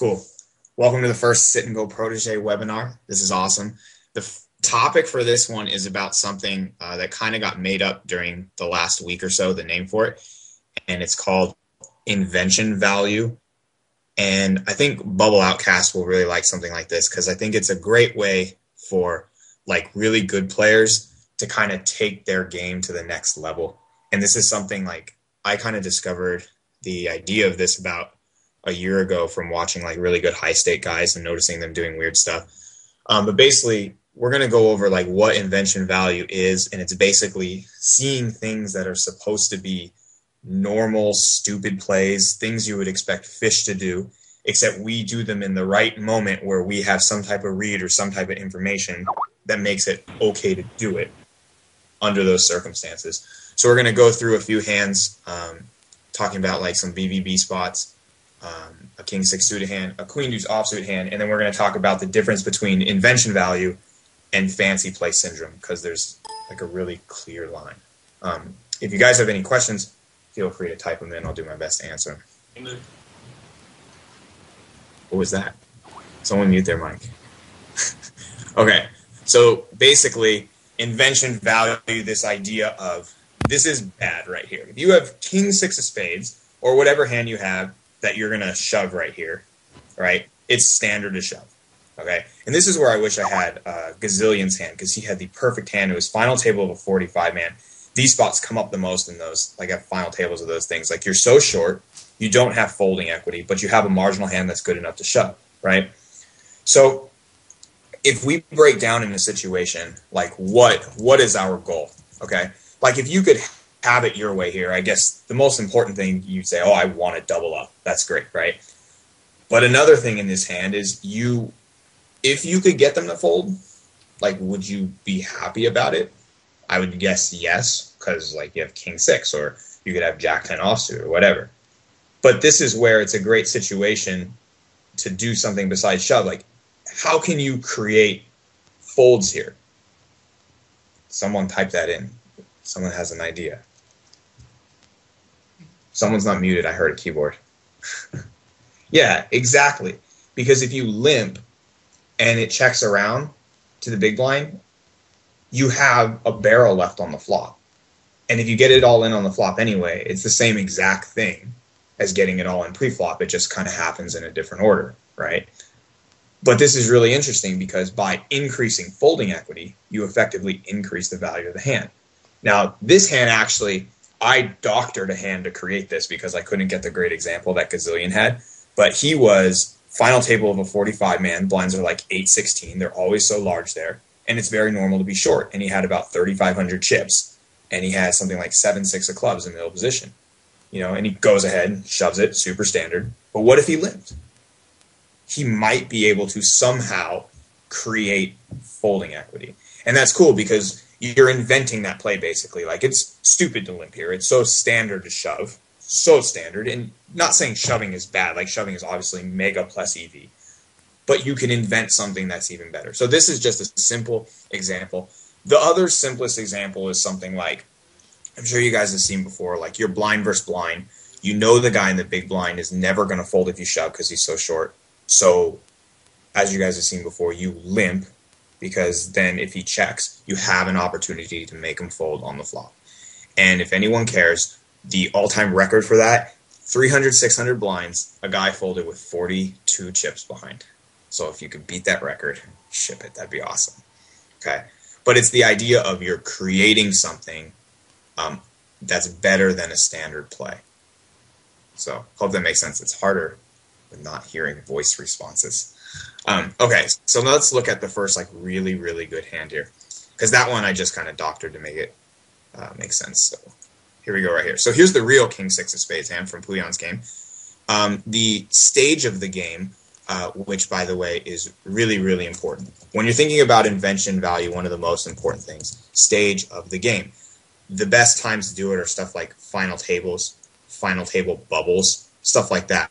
Cool. Welcome to the first Sit and Go Protege webinar. This is awesome. The topic for this one is about something that kind of got made up during the last week or so, the name for it, and it's called Invention Value. And I think Bubble Outcast will really like something like this because I think it's a great way for like really good players to kind of take their game to the next level. And this is something like I kind of discovered the idea of this about a year ago from watching like really good high stake guys and noticing them doing weird stuff. But basically, we're going to go over like what invention value is, and it's basically seeing things that are supposed to be normal, stupid plays, things you would expect fish to do, except we do them in the right moment where we have some type of read or some type of information that makes it okay to do it under those circumstances. So we're going to go through a few hands, talking about like some BVB spots, a king six suited hand, a queen deuce offsuit hand, and then we're going to talk about the difference between invention value and fancy play syndrome, because there's like a really clear line. If you guys have any questions, feel free to type them in. I'll do my best to answer them. What was that? Someone mute their mic. Okay, so basically, invention value, this idea of this is bad right here. If you have king six of spades, or whatever hand you have that you're going to shove right here, right? It's standard to shove, okay? And this is where I wish I had Gazillion's hand, because he had the perfect hand. It was final table of a 45 man. These spots come up the most in those, like at final tables of those things. Like you're so short, you don't have folding equity, but you have a marginal hand that's good enough to shove, right? So if we break down in a situation, like what is our goal, okay? Like if you could have it your way here, I guess the most important thing you'd say, oh, I want to double up. That's great, right? But another thing in this hand is if you could get them to fold, like, would you be happy about it? I would guess yes, because like you have king six, or you could have jack 10 offsuit or whatever. But this is where it's a great situation to do something besides shove. Like, how can you create folds here? Someone type that in. Someone has an idea. Someone's not muted. I heard a keyboard. Yeah, exactly. Because if you limp and it checks around to the big blind, you have a barrel left on the flop. And if you get it all in on the flop anyway, it's the same exact thing as getting it all in pre-flop. It just kind of happens in a different order, right? But this is really interesting because by increasing folding equity, you effectively increase the value of the hand. Now, this hand actually, I doctored a hand to create this because I couldn't get the great example that Gazillion had. But he was final table of a 45 man. Blinds are like 8-16. They're always so large there. And it's very normal to be short. And he had about 3,500 chips. And he has something like 7-6 of clubs in middle position. You know, and he goes ahead and shoves it, super standard. But what if he limped? He might be able to somehow create folding equity. And that's cool because you're inventing that play basically. Like, it's stupid to limp here. It's so standard to shove. So standard. And not saying shoving is bad. Like, shoving is obviously mega plus EV. But you can invent something that's even better. So this is just a simple example. The other simplest example is something like, I'm sure you guys have seen before, like you're blind versus blind. You know the guy in the big blind is never going to fold if you shove because he's so short. So, as you guys have seen before, you limp because then if he checks, you have an opportunity to make him fold on the flop. And if anyone cares, the all-time record for that, 300, 600 blinds, a guy folded with 42 chips behind. So if you could beat that record, ship it. That'd be awesome. Okay. But it's the idea of you're creating something that's better than a standard play. So hope that makes sense. It's harder with not hearing voice responses. Okay, so now let's look at the first like really, really good hand here. Because that one I just kind of doctored to make it make sense. So here we go right here. So here's the real king six of spades hand from Puyon's game. The stage of the game, which by the way is really, really important. When you're thinking about invention value, one of the most important things, stage of the game. The best times to do it are stuff like final tables, final table bubbles, stuff like that,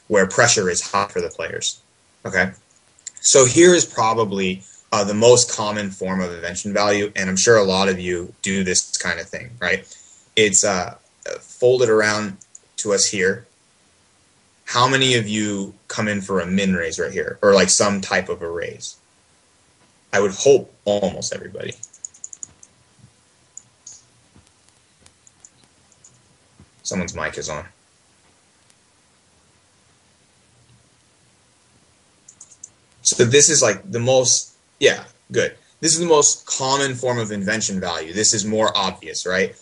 where pressure is high for the players. Okay, so here is probably the most common form of invention value, and I'm sure a lot of you do this kind of thing, right? It's folded around to us here, how many of you come in for a min raise right here, or like some type of a raise? I would hope almost everybody. Someone's mic is on. So this is like the most, yeah, good. This is the most common form of invention value. This is more obvious, right?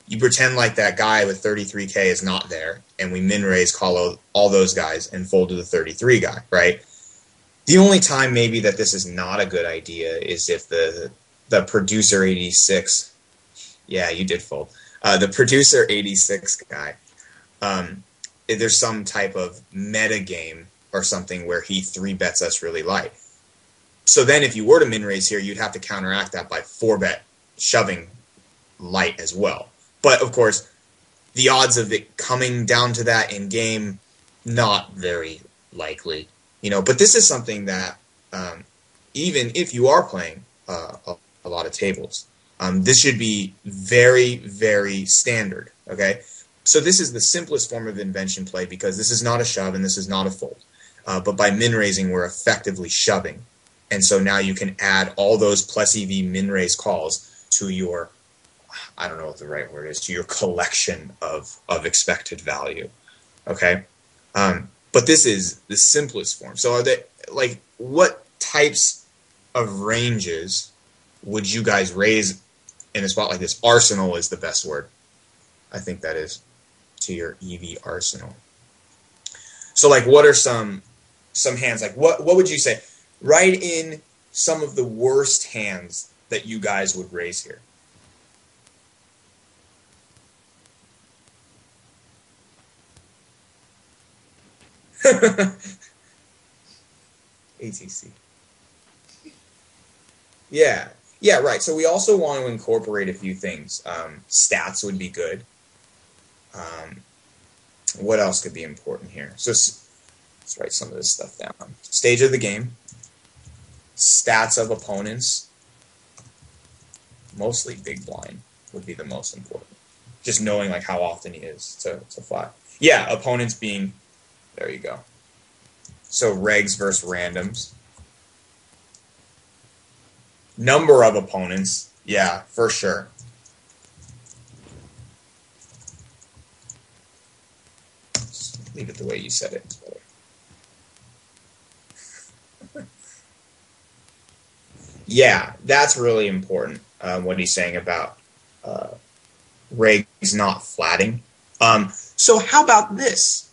You pretend like that guy with 33K is not there, and we min raise, call all those guys, and fold to the 33 guy, right? The only time maybe that this is not a good idea is if the producer 86, yeah, you did fold. The producer 86 guy, if there's some type of meta game or something where he 3-bets us really light. So then if you were to min raise here, you'd have to counteract that by 4-bet shoving light as well. But of course, the odds of it coming down to that in game, not very likely. You know, but this is something that even if you are playing a lot of tables, this should be very, very standard. Okay, so this is the simplest form of invention play because this is not a shove and this is not a fold. But by min raising, we're effectively shoving, and so now you can add all those plus EV min raise calls to your, I don't know what the right word is, to your collection of expected value. Okay. But this is the simplest form. So are they, like, what types of ranges would you guys raise in a spot like this? Arsenal is the best word. I think that is to your EV arsenal. So like, what are some hands? Like what would you say? Write in some of the worst hands that you guys would raise here. ATC. Yeah, right. So we also want to incorporate a few things. Stats would be good. What else could be important here? So let's write some of this stuff down. Stage of the game. Stats of opponents. Mostly big blind would be the most important. Just knowing like how often he is to flat. Yeah, opponents being, there you go. So regs versus randoms. Number of opponents. Yeah, for sure. Just leave it the way you said it. It's better. Yeah, that's really important, what he's saying about regs not flatting. So how about this?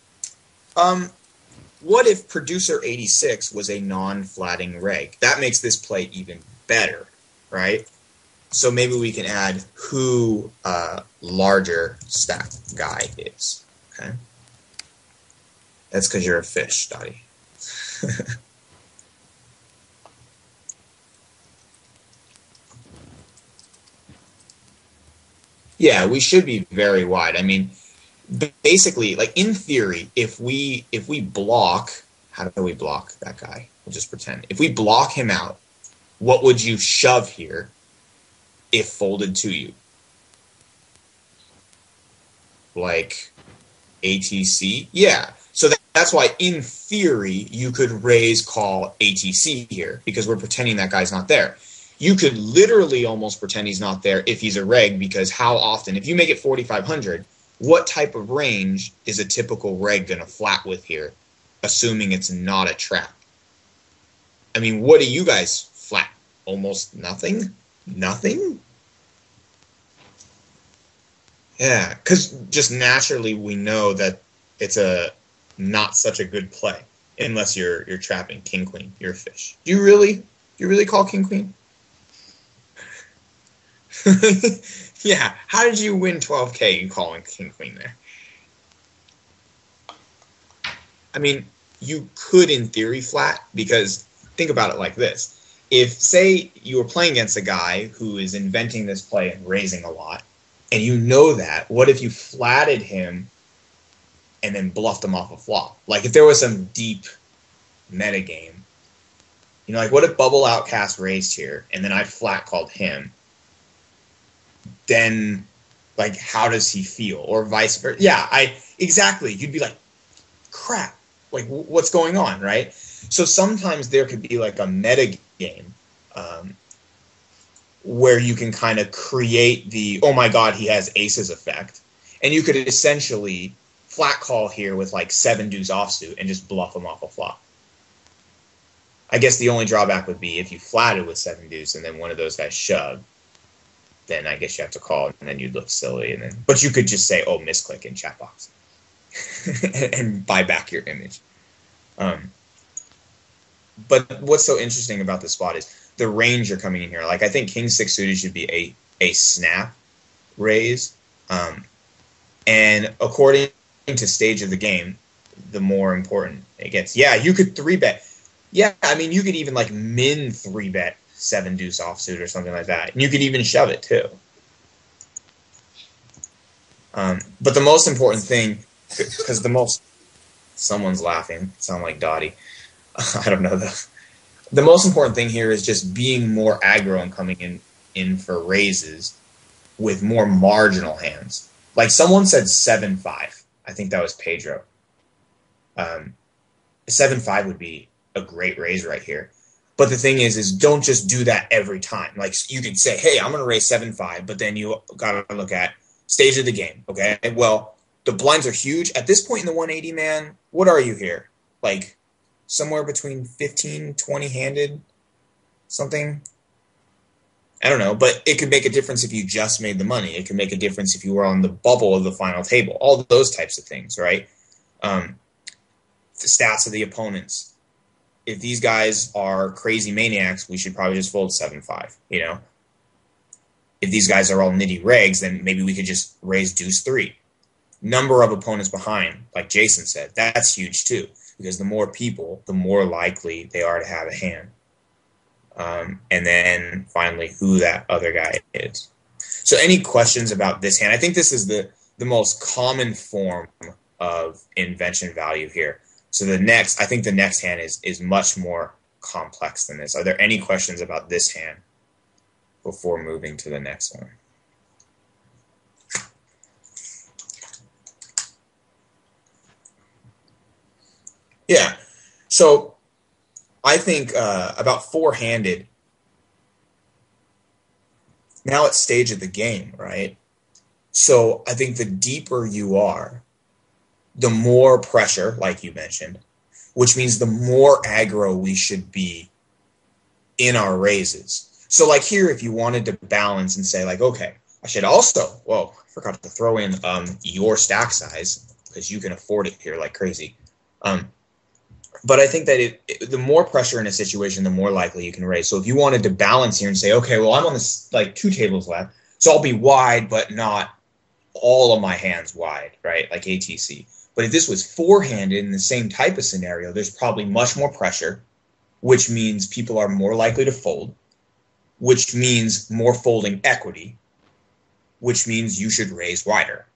What if producer 86 was a non-flatting reg? That makes this play even better, right? So maybe we can add who larger stack guy is, okay? That's because you're a fish, Dottie. Yeah, we should be very wide. I mean, basically, like in theory, if we block, how do we block that guy? We'll just pretend. If we block him out, what would you shove here if folded to you? Like ATC? Yeah. So that's why, in theory, you could raise call ATC here because we're pretending that guy's not there. You could literally almost pretend he's not there if he's a reg, because how often, if you make it 4,500, what type of range is a typical reg going to flat with here, assuming it's not a trap? I mean, what do you guys flat? Almost nothing? Nothing? Yeah, because just naturally we know that it's a not such a good play unless you're trapping king queen. You're a fish. Do you really call king queen? Yeah. How did you win 12K you calling king queen there? I mean, you could in theory flat, because think about it like this. If, say, you were playing against a guy who is inventing this play and raising a lot, and you know that, what if you flatted him and then bluffed him off a flop? Like if there was some deep meta game, you know, like what if Bubble Outcast raised here and then I flat called him? Then, like, how does he feel? Or vice versa. Yeah, exactly. You'd be like, crap, like what's going on, right? So sometimes there could be like a meta game where you can kind of create the, oh my god, he has aces effect, and you could essentially flat call here with like 7 deuce offsuit and just bluff him off a flop. I guess the only drawback would be if you flatted with 7 deuce and then one of those guys shoved, then I guess you have to call and then you'd look silly. And then, but you could just say, oh, misclick in chat box and buy back your image. But what's so interesting about this spot is the range you're coming in here. Like I think king 6 suited should be a snap raise. And according to stage of the game, the more important it gets. Yeah, you could 3-bet. Yeah, I mean, you could even like min 3-bet 7 deuce offsuit or something like that. And you could even shove it too. But the most important thing, because someone's laughing, sound like Dottie. I don't know. The most important thing here is just being more aggro and coming in for raises with more marginal hands. Like someone said 7-5. I think that was Pedro. 7-5 would be a great raise right here. But the thing is don't just do that every time. Like you could say, hey, I'm going to raise 7-5, but then you got to look at stage of the game. Okay, well, the blinds are huge. At this point in the 180, man, what are you here? Like somewhere between 15, 20 handed, something. I don't know, but it could make a difference if you just made the money. It could make a difference if you were on the bubble of the final table. All those types of things, right? The stats of the opponents. If these guys are crazy maniacs, we should probably just fold 7-5, you know? If these guys are all nitty regs, then maybe we could just raise deuce 3. Number of opponents behind, like Jason said, that's huge too, because the more people, the more likely they are to have a hand. And then finally, who that other guy is. So any questions about this hand? I think this is the most common form of invention value here. So I think the next hand is much more complex than this. Are there any questions about this hand before moving to the next one? Yeah. So I think about four-handed. Now it's stage of the game, right? So I think the deeper you are, the more pressure, like you mentioned, which means the more aggro we should be in our raises. So like here, if you wanted to balance and say like, okay, I should also, whoa, I forgot to throw in your stack size because you can afford it here like crazy. But I think that the more pressure in a situation, the more likely you can raise. So if you wanted to balance here and say, okay, well, I'm on this like 2 tables left, so I'll be wide, but not all of my hands wide, right? Like ATC. But if this was four-handed in the same type of scenario, there's probably much more pressure, which means people are more likely to fold, which means more folding equity, which means you should raise wider,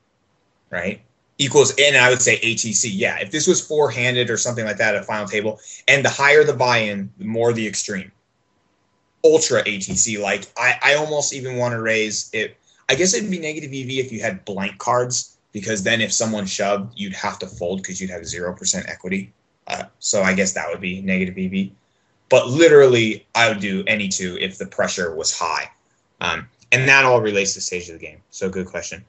right? Equals, and I would say ATC, yeah. If this was four-handed or something like that at a final table, and the higher the buy-in, the more the extreme. Ultra ATC, like I almost even want to raise it. I guess it'd be negative EV if you had blank cards, because then if someone shoved, you'd have to fold because you'd have 0% equity. So I guess that would be negative EV. But literally, I would do any 2 if the pressure was high. And that all relates to stage of the game. So good question.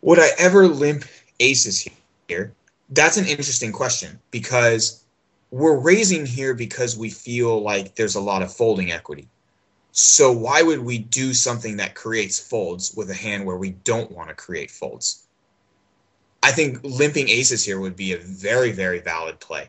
Would I ever limp aces here? That's an interesting question, because we're raising here because we feel like there's a lot of folding equity. So why would we do something that creates folds with a hand where we don't want to create folds? I think limping aces here would be a very, very valid play.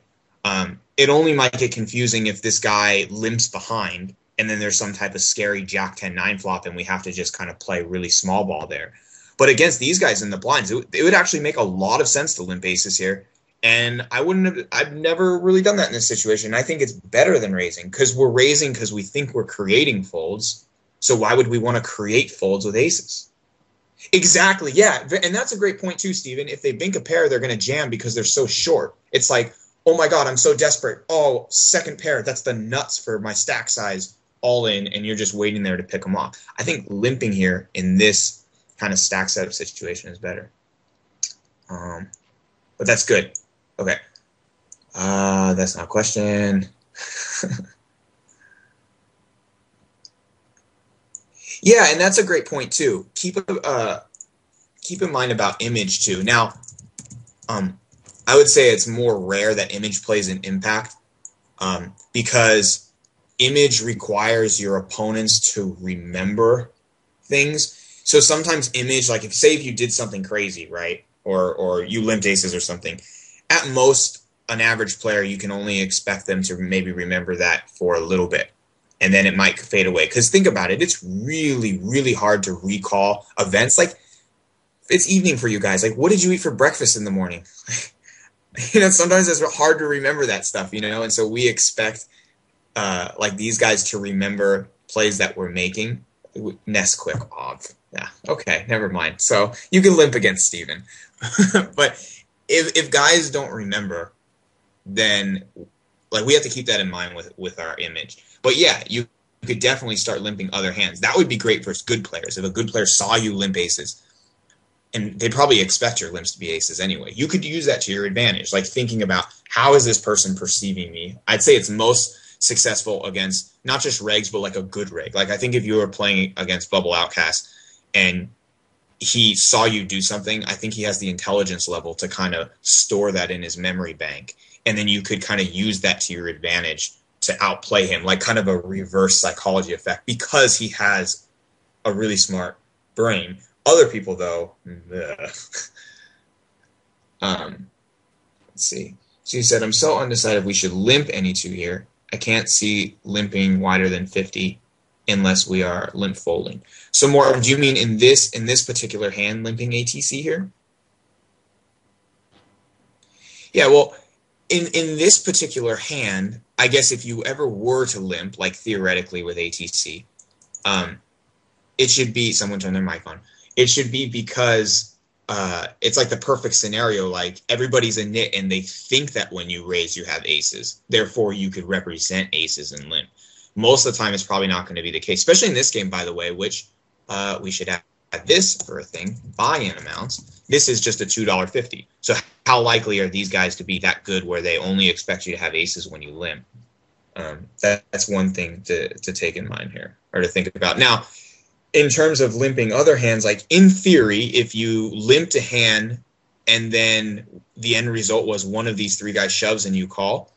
It only might get confusing if this guy limps behind and then there's some type of scary Jack 10-9 flop and we have to just kind of play really small ball there. But against these guys in the blinds, it would actually make a lot of sense to limp aces here. And I've never really done that in this situation. I think it's better than raising, because we're raising because we think we're creating folds. So why would we want to create folds with aces? Exactly, yeah. And that's a great point too, Steven. If they bink a pair, they're going to jam because they're so short. It's like, oh my God, I'm so desperate. Oh, second pair, that's the nuts for my stack size, all in, and you're just waiting there to pick them off. I think limping here in this kind of stack setup situation is better. But that's good. Okay, That's not a question. Yeah, and that's a great point too. Keep in mind about image too. Now, I would say it's more rare that image plays an impact because image requires your opponents to remember things. So sometimes image, like if you did something crazy, right, or you limped aces or something, at most an average player you can only expect them to maybe remember that for a little bit, and then it might fade away. Because think about it, it's really, really hard to recall events. Like it's evening for you guys. Like, what did you eat for breakfast in the morning? Sometimes it's hard to remember that stuff, and so we expect like these guys to remember plays that we're making. Nest quick off. Yeah, okay, never mind. So you can limp against Steven. But if guys don't remember, then like we have to keep that in mind with our image. But yeah, you could definitely start limping other hands. That would be great for good players. If a good player saw you limp aces, and they probably expect your limps to be aces anyway, you could use that to your advantage. Like thinking about, how is this person perceiving me? I'd say it's most successful against not just regs, but like a good reg. Like I think if you were playing against Bubble Outcast and he saw you do something, I think he has the intelligence level to kind of store that in his memory bank. And then you could kind of use that to your advantage to outplay him, like kind of a reverse psychology effect, because he has a really smart brain. Other people, though, let's see. She said, I'm so undecided if we should limp any two here. I can't see limping wider than 50 unless we are limp folding. So more, do you mean in this particular hand limping ATC here? Yeah, well, in this particular hand, I guess if you ever were to limp, like theoretically with ATC, it should be, someone turn their mic on. It should be because it's like the perfect scenario. Like everybody's a nit and they think that when you raise, you have aces. Therefore, you could represent aces and limp. Most of the time, it's probably not going to be the case, especially in this game, by the way, which we should add this for a thing, buy-in amounts. This is just a $2.50. So how likely are these guys to be that good where they only expect you to have aces when you limp? That's one thing to take in mind here, or to think about. Now, in terms of limping other hands, like in theory, if you limped a hand and then the end result was one of these three guys shoves and you call,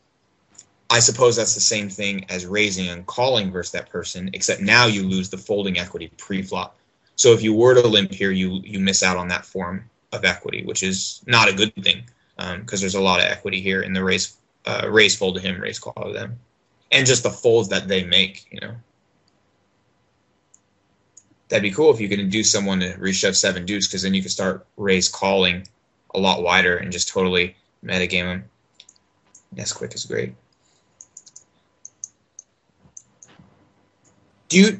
I suppose that's the same thing as raising and calling versus that person, except now you lose the folding equity pre-flop. So if you were to limp here, you miss out on that form of equity, which is not a good thing because there's a lot of equity here in the raise fold to him, raise call to them, and just the folds that they make, That'd be cool if you could induce someone to reshove 7 deuce, because then you could start raise calling a lot wider and just totally metagame them. Nest quick is great.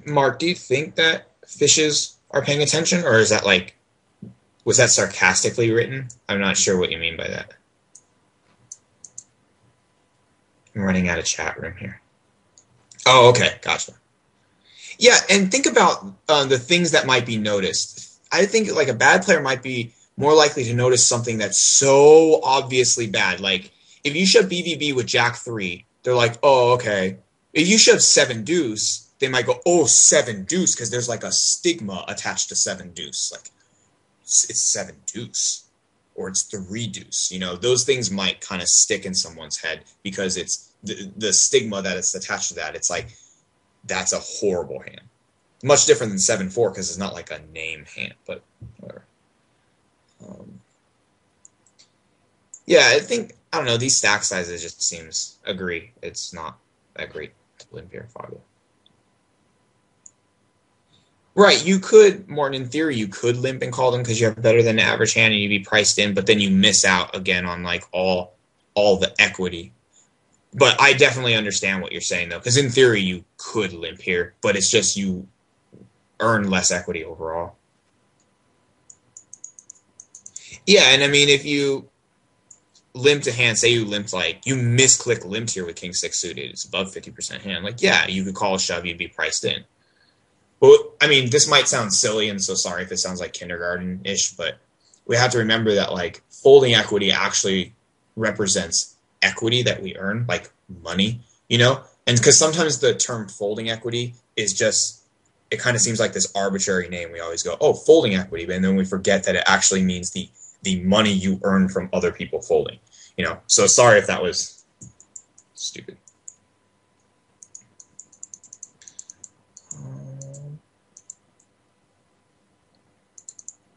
Mark, do you think that fishes are paying attention, or is that like, was that sarcastically written? I'm not sure what you mean by that. I'm running out of chat room here. Oh, okay, gotcha. Yeah, and think about the things that might be noticed. I think like a bad player might be more likely to notice something that's so obviously bad. Like if you shove BVB with Jack 3, they're like, oh, okay. If you shove 7 deuce, they might go, oh, 7 deuce, because there's like a stigma attached to 7 deuce. Like it's 7 deuce or it's 3 deuce. Those things might kind of stick in someone's head because it's the stigma that it's attached to that. It's like, that's a horrible hand. Much different than 7-4 because it's not like a name hand, but whatever. Yeah, I don't know, these stack sizes just seems, agree, it's not that great to limp here, Fabio. Right, you could, Morton, in theory, you could limp and call them because you have better than average hand and you'd be priced in, but then you miss out again on like all the equity. But I definitely understand what you're saying, though, because in theory you could limp here, but it's just you earn less equity overall. Yeah, and I mean, if you limped a hand, say you limped you misclick limped here with King 6 suited, it's above 50% hand. Like, yeah, you could call a shove, you'd be priced in. But I mean, this might sound silly, and so sorry if it sounds like kindergarten-ish, but we have to remember that like folding equity actually represents equity that we earn, like money, you know? And because sometimes the term folding equity is just, it kind of seems like this arbitrary name. We always go, oh, folding equity, and then we forget that it actually means the money you earn from other people folding, you know? So sorry if that was stupid.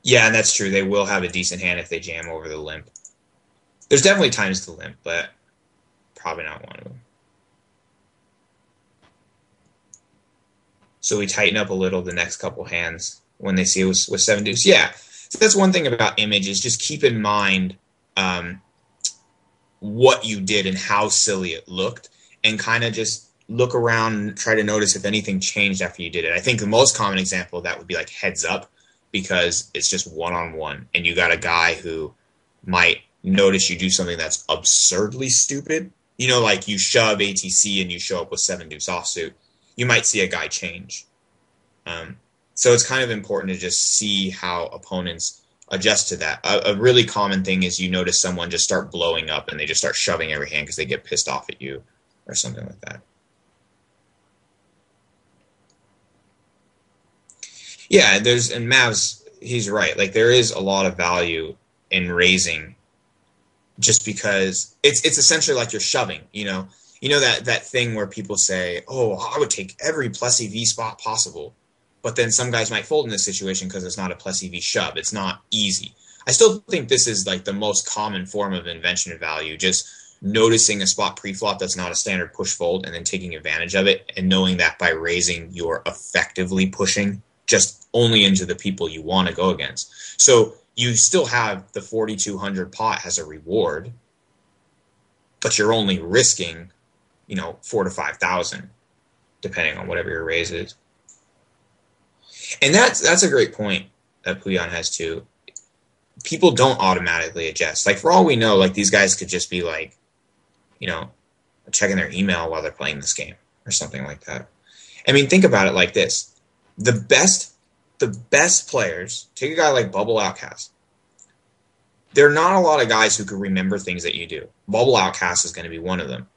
Yeah, and that's true. They will have a decent hand if they jam over the limp. There's definitely times to limp, but probably not one of them. So we tighten up a little the next couple hands when they see it with 7 deuce. Yeah, so that's one thing about image is just keep in mind what you did and how silly it looked, and kind of just look around and try to notice if anything changed after you did it. I think the most common example of that would be like heads up, because it's just one-on-one, and you got a guy who might notice you do something that's absurdly stupid. You know, like you shove ATC and you show up with 7 deuce offsuit. You might see a guy change. So it's kind of important to just see how opponents adjust to that. A really common thing is you notice someone just start blowing up and they just start shoving every hand because they get pissed off at you or something like that. Yeah, and Mavs, he's right. Like, there is a lot of value in raising, just because it's essentially like you're shoving, you know? You know that thing where people say, oh, I would take every plus EV spot possible. But then some guys might fold in this situation because it's not a plus EV shove. It's not easy. I still think this is like the most common form of invention value, just noticing a spot pre-flop that's not a standard push fold and then taking advantage of it, and knowing that by raising you're effectively pushing just only into the people you want to go against. So you still have the 4,200 pot as a reward, but you're only risking, you know, 4,000 to 5,000, depending on whatever your raise is. And that's a great point that Puyan has too. People don't automatically adjust. Like, for all we know, like, these guys could just be like, you know, checking their email while they're playing this game or something like that. I mean, think about it like this. The best players, take a guy like Bubble Outcast. There are not a lot of guys who can remember things that you do. Bubble Outcast is going to be one of them.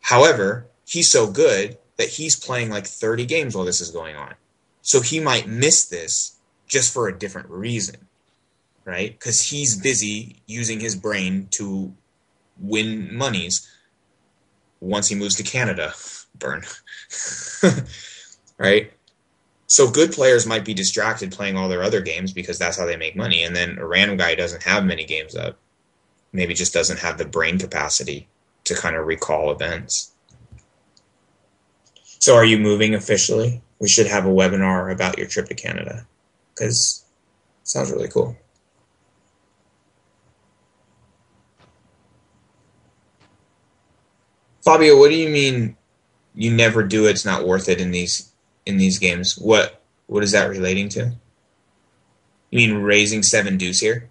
However, he's so good that he's playing like 30 games while this is going on. So he might miss this just for a different reason, right? Because he's busy using his brain to win monies once he moves to Canada. Burn. Right? So good players might be distracted playing all their other games because that's how they make money. And then a random guy who doesn't have many games up maybe just doesn't have the brain capacity to kind of recall events. So are you moving officially? We should have a webinar about your trip to Canada, because it sounds really cool. Fabio, what do you mean you never do it, it's not worth it in these games? What is that relating to? You mean raising 7 deuce here?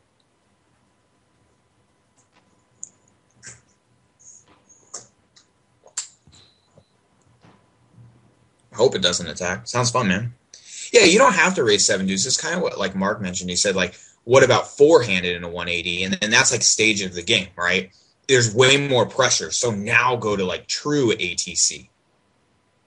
I hope it doesn't attack. Sounds fun, man. Yeah, you don't have to raise 7 deuce. It's kind of what, like Mark mentioned. He said, like, what about 4-handed in a 180? And that's like stage of the game, right? There's way more pressure. So now go to like true ATC.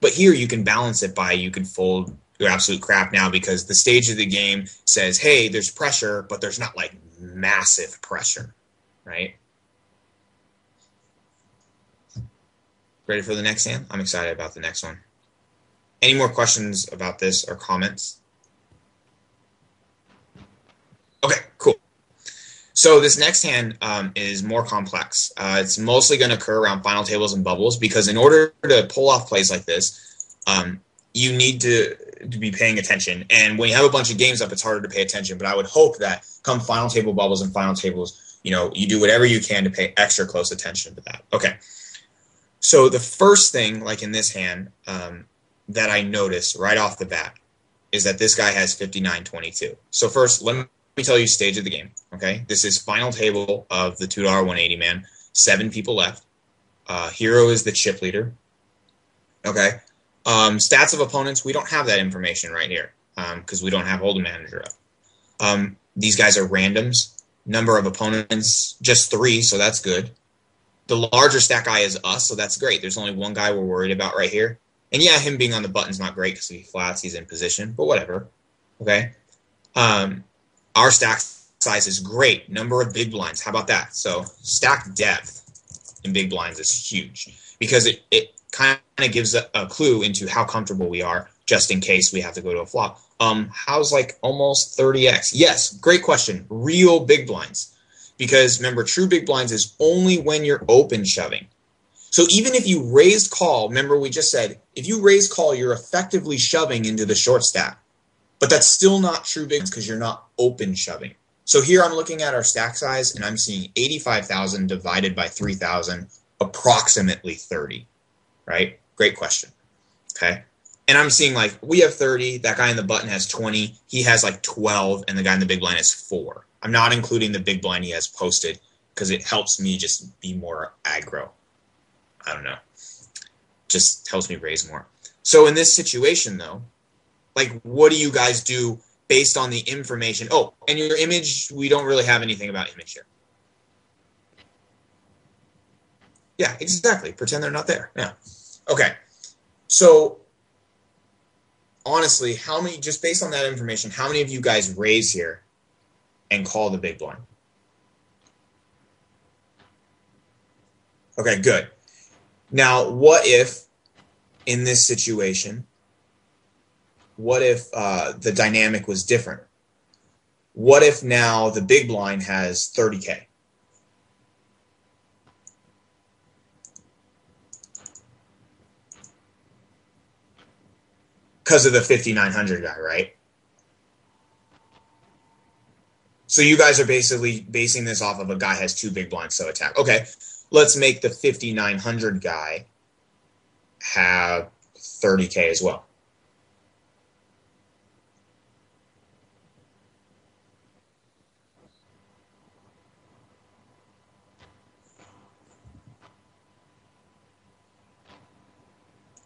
But here you can balance it by, you can fold your absolute crap now because the stage of the game says, hey, there's pressure, but there's not like massive pressure, right? Ready for the next hand? I'm excited about the next one. Any more questions about this or comments? Okay, cool. So this next hand is more complex. It's mostly going to occur around final tables and bubbles, because in order to pull off plays like this, you need to be paying attention. And when you have a bunch of games up, it's harder to pay attention. But I would hope that come final table bubbles and final tables, you know, you do whatever you can to pay extra close attention to that. Okay. So the first thing, like in this hand, that I noticed right off the bat is that this guy has 59-22. So first, let me tell you stage of the game, okay? This is final table of the $2 180 man. 7 people left. Hero is the chip leader, okay? Stats of opponents, we don't have that information right here because we don't have Hold'em Manager up. These guys are randoms. Number of opponents, just 3, so that's good. The larger stack guy is us, so that's great. There's only one guy we're worried about right here. And yeah, him being on the button's not great because if he flats, he's in position, but whatever. Okay. Our stack size is great. Number of big blinds. How about that? So stack depth in big blinds is huge because it kind of gives a clue into how comfortable we are just in case we have to go to a flop. How's like almost 30x? Yes, great question. Real big blinds. Because remember, true big blinds is only when you're open shoving. So even if you raised call, remember we just said, if you raise call, you're effectively shoving into the short stack. But that's still not true bigs because you're not open shoving. So here I'm looking at our stack size and I'm seeing 85,000 divided by 3,000, approximately 30, right? Great question, okay? And I'm seeing like we have 30, that guy in the button has 20, he has like 12, and the guy in the big blind has 4. I'm not including the big blind he has posted because it helps me just be more aggro. I don't know. Just helps me raise more. So in this situation though, like what do you guys do based on the information? Oh, and your image, we don't really have anything about image here. Yeah, exactly. Pretend they're not there. Yeah. Okay. So honestly, how many, just based on that information, how many of you guys raise here and call the big blind? Okay, good. Now, what if in this situation, what if the dynamic was different? What if now the big blind has 30K? Because of the 5,900 guy, right? So you guys are basically basing this off of a guy has 2 big blinds, so attack. Okay, let's make the 5,900 guy have 30K as well.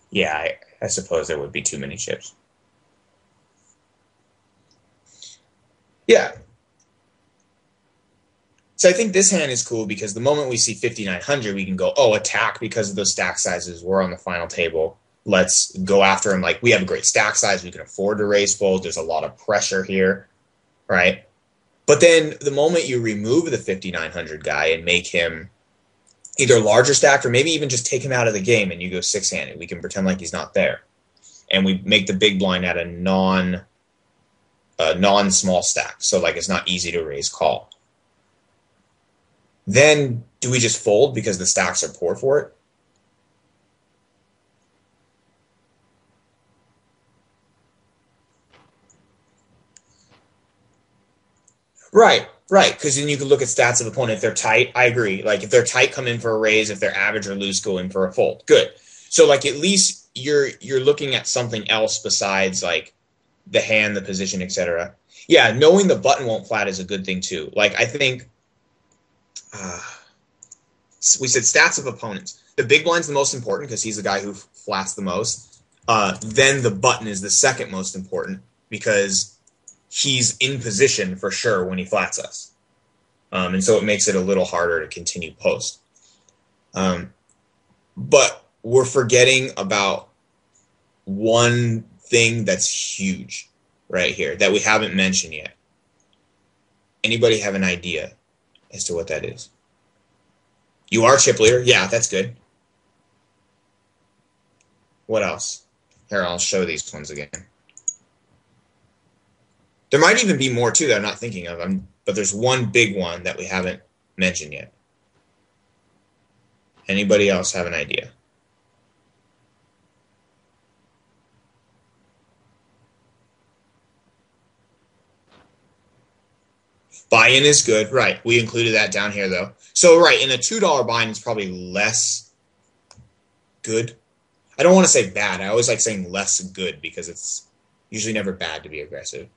Yeah, I suppose there would be too many chips. Yeah. So I think this hand is cool because the moment we see 5,900, we can go, oh, attack because of those stack sizes. We're on the final table. Let's go after him. Like, we have a great stack size. We can afford to raise fold. There's a lot of pressure here, right? But then the moment you remove the 5,900 guy and make him either larger stacked or maybe even just take him out of the game and you go 6-handed, we can pretend like he's not there. And we make the big blind at a non-small stack. So like it's not easy to raise call. Then do we just fold because the stacks are poor for it? Right, because then you can look at stats of opponent. If they're tight, I agree. Like if they're tight, come in for a raise. If they're average or loose, go in for a fold. Good. So like at least you're looking at something else besides like the hand, the position, etc. Yeah, knowing the button won't flat is a good thing too. Like I think we said stats of opponents. The big blind's the most important because he's the guy who flats the most. Then the button is the second most important because he's in position for sure when he flats us. And so it makes it a little harder to continue post. But we're forgetting about one thing that's huge right here that we haven't mentioned yet. Anybody have an idea as to what that is? You are chip leader. Yeah, that's good. What else? Here, I'll show these ones again. There might even be more, too, that I'm not thinking of. But there's one big one that we haven't mentioned yet. Anybody else have an idea? Buy-in is good. Right. We included that down here, though. So, right, in a $2 buy-in, it's probably less good. I don't want to say bad. I always like saying less good because it's usually never bad to be aggressive.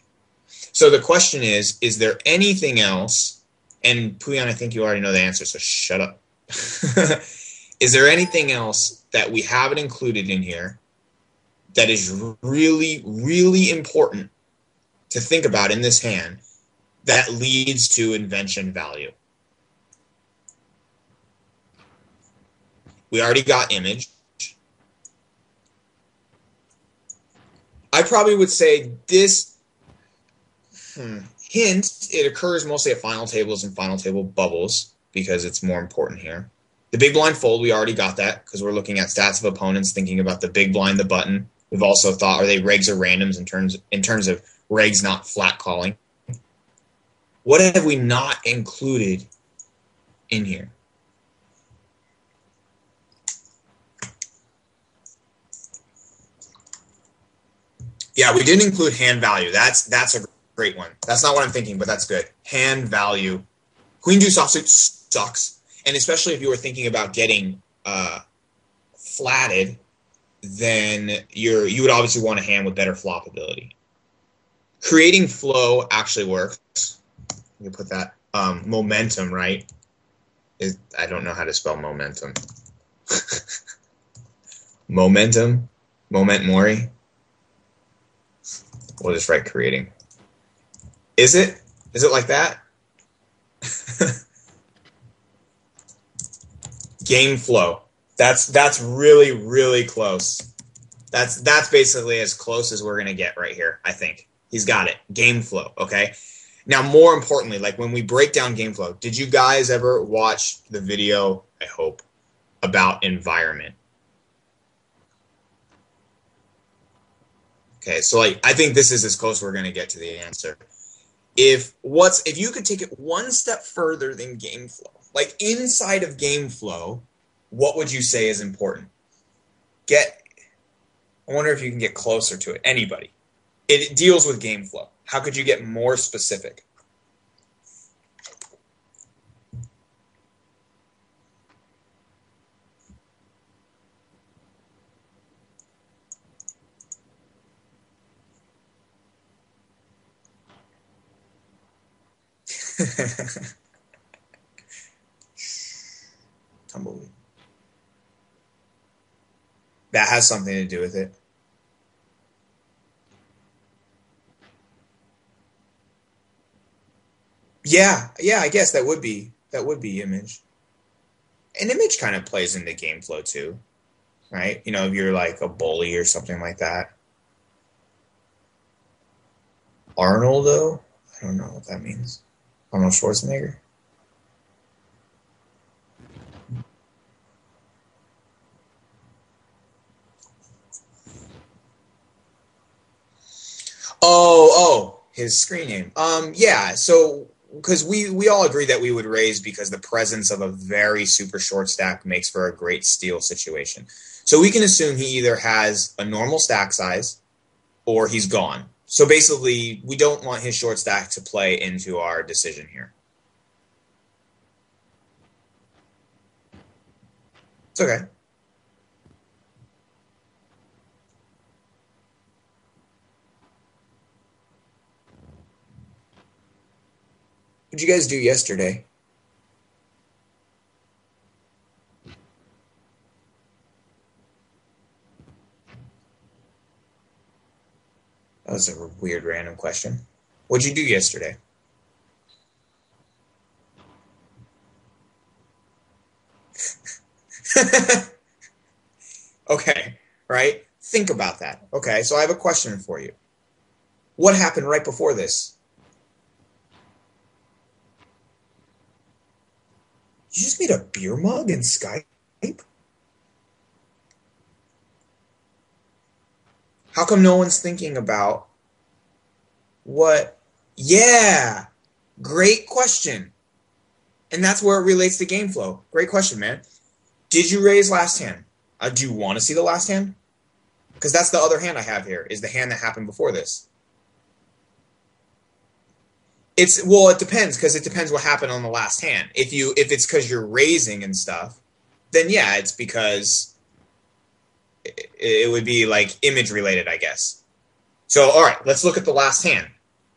So the question is there anything else, and Puyan, I think you already know the answer, so shut up. Is there anything else that we haven't included in here that is really, really important to think about in this hand that leads to invention value? We already got image. I probably would say this hint, it occurs mostly at final tables and final table bubbles because it's more important here. The big blind fold, we already got that because we're looking at stats of opponents, thinking about the big blind, the button. We've also thought, are they regs or randoms in terms of regs not flat calling? What have we not included in here? Yeah, we didn't include hand value. That's a great one. That's not what I'm thinking, but that's good. Hand value. Queen deuce offsuit sucks, and especially if you were thinking about getting flatted, then you would obviously want a hand with better flop ability. Creating flow actually works. You put that momentum, right? I don't know how to spell momentum. Momentum, moment mori. We'll just write creating. Is it? Is it like that? Game flow. That's really, really close. That's basically as close as we're gonna get right here, I think. He's got it. Game flow, okay? Now, more importantly, like when we break down game flow, did you guys ever watch the video, I hope, about environment? Okay, so like I think this is as close we're gonna get to the answer. If you could take it one step further than game flow, like inside of game flow, what would you say is important? I wonder if you can get closer to it. Anybody. It deals with game flow. How could you get more specific? Tumbleweed. That has something to do with it. Yeah, I guess that would be image. And image kind of plays into game flow too, right? You know, if you're like a bully or something like that. Arnold, though? I don't know what that means. Arnold Schwarzenegger? Oh, his screen name. Yeah, so because we all agree that we would raise because the presence of a very super short stack makes for a great steal situation. So we can assume he either has a normal stack size or he's gone. So basically, we don't want his short stack to play into our decision here. It's okay. What'd you guys do yesterday? That was a weird random question. What'd you do yesterday? Okay, right? Think about that. Okay, so I have a question for you. What happened right before this? You just made a beer mug in Skype? How come no one's thinking about what? Yeah, great question. And that's where it relates to game flow. Great question, man. Did you raise last hand? Do you want to see the last hand? Because that's the other hand I have here, is the hand that happened before this. Well, it depends, because it depends what happened on the last hand. If it's because you're raising and stuff, then yeah, it's because it would be like image related, I guess. So, all right, let's look at the last hand.